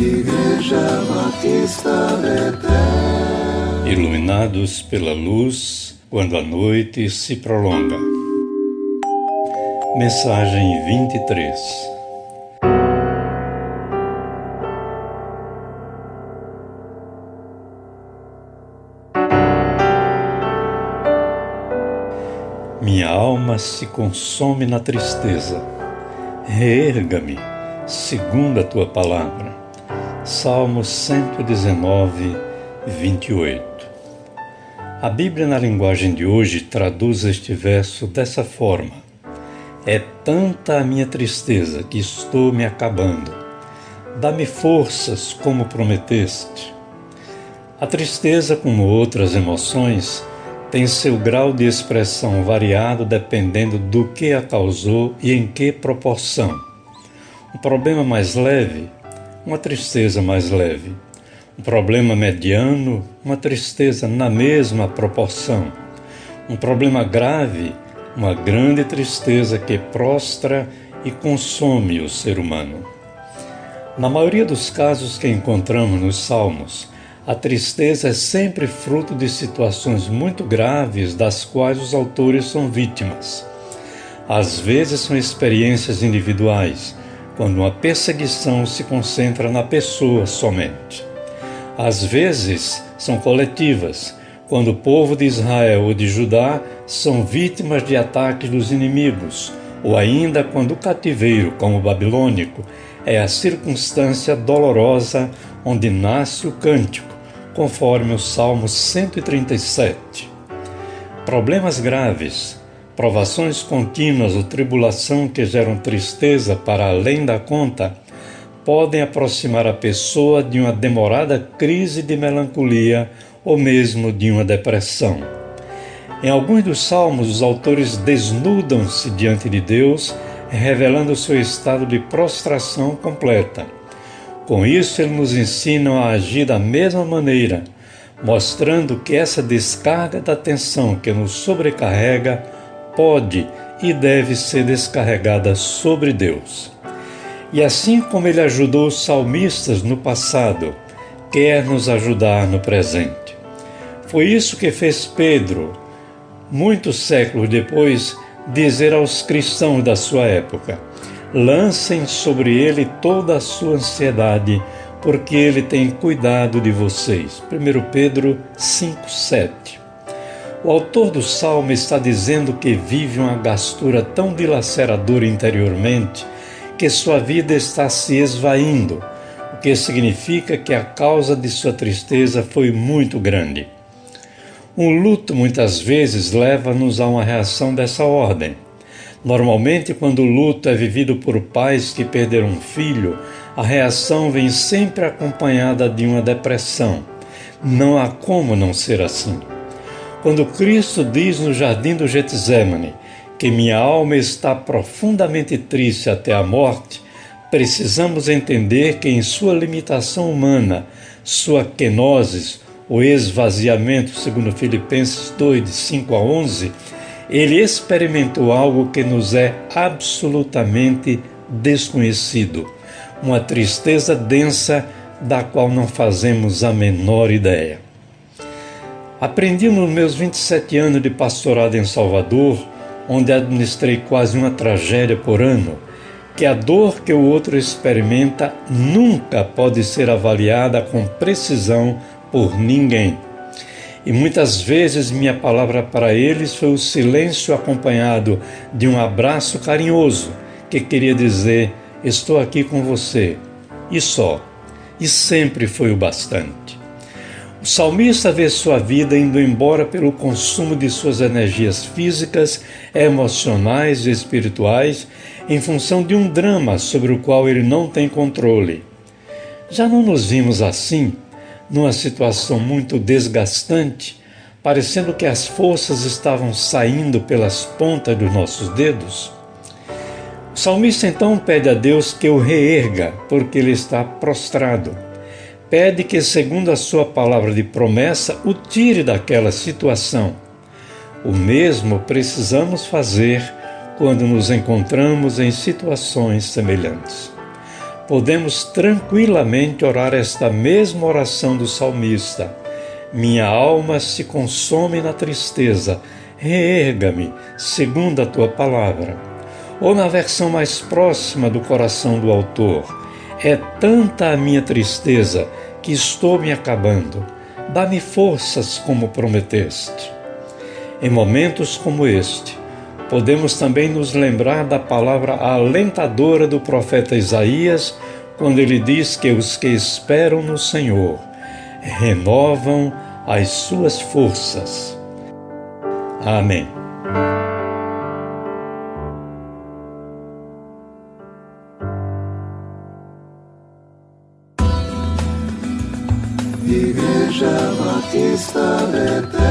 Igreja Batista Betel. Iluminados pela luz, quando a noite se prolonga. Mensagem 23. Minha alma se consome na tristeza. Reerga-me, segundo a tua palavra. Salmo 119, 28. A Bíblia, na linguagem de hoje, traduz este verso dessa forma: é tanta a minha tristeza que estou me acabando. Dá-me forças como prometeste. A tristeza, como outras emoções, tem seu grau de expressão variado dependendo do que a causou e em que proporção. Um problema mais leve, uma tristeza mais leve. Um problema mediano, uma tristeza na mesma proporção. Um problema grave, uma grande tristeza que prostra e consome o ser humano. Na maioria dos casos que encontramos nos Salmos, a tristeza é sempre fruto de situações muito graves das quais os autores são vítimas. Às vezes são experiências individuais, quando uma perseguição se concentra na pessoa somente. Às vezes são coletivas, quando o povo de Israel ou de Judá são vítimas de ataques dos inimigos, ou ainda quando o cativeiro, como o babilônico, é a circunstância dolorosa onde nasce o cântico, conforme o Salmo 137. Problemas graves, provações contínuas ou tribulação que geram tristeza para além da conta, podem aproximar a pessoa de uma demorada crise de melancolia ou mesmo de uma depressão. Em alguns dos salmos, os autores desnudam-se diante de Deus, revelando seu estado de prostração completa. Com isso, eles nos ensinam a agir da mesma maneira, mostrando que essa descarga da tensão que nos sobrecarrega pode e deve ser descarregada sobre Deus. E assim como Ele ajudou os salmistas no passado, quer nos ajudar no presente. Foi isso que fez Pedro, muitos séculos depois, dizer aos cristãos da sua época: lancem sobre Ele toda a sua ansiedade, porque Ele tem cuidado de vocês. 1 Pedro 5,7. O autor do Salmo está dizendo que vive uma gastura tão dilaceradora interiormente que sua vida está se esvaindo, o que significa que a causa de sua tristeza foi muito grande. Um luto muitas vezes leva-nos a uma reação dessa ordem. Normalmente, quando o luto é vivido por pais que perderam um filho, a reação vem sempre acompanhada de uma depressão. Não há como não ser assim. Quando Cristo diz no jardim do Getsêmani que minha alma está profundamente triste até a morte, precisamos entender que em sua limitação humana, sua kenosis, o esvaziamento, segundo Filipenses 2, de 5 a 11, ele experimentou algo que nos é absolutamente desconhecido, uma tristeza densa da qual não fazemos a menor ideia. Aprendi nos meus 27 anos de pastorado em Salvador, onde administrei quase uma tragédia por ano, que a dor que o outro experimenta nunca pode ser avaliada com precisão por ninguém. E muitas vezes minha palavra para eles foi o silêncio acompanhado de um abraço carinhoso, que queria dizer: estou aqui com você, e só. E sempre foi o bastante. O salmista vê sua vida indo embora pelo consumo de suas energias físicas, emocionais e espirituais, em função de um drama sobre o qual ele não tem controle. Já não nos vimos assim, numa situação muito desgastante, parecendo que as forças estavam saindo pelas pontas dos nossos dedos? O salmista então pede a Deus que o reerga, porque ele está prostrado. Pede que, segundo a sua palavra de promessa, o tire daquela situação. O mesmo precisamos fazer quando nos encontramos em situações semelhantes. podemos tranquilamente orar esta mesma oração do salmista: minha alma se consome na tristeza, reerga-me, segundo a tua palavra. Ou na versão mais próxima do coração do autor: é tanta a minha tristeza que estou me acabando. Dá-me forças como prometeste. Em momentos como este, podemos também nos lembrar da palavra alentadora do profeta Isaías, quando ele diz que os que esperam no Senhor renovam as suas forças. Amém. Igreja Batista Betel.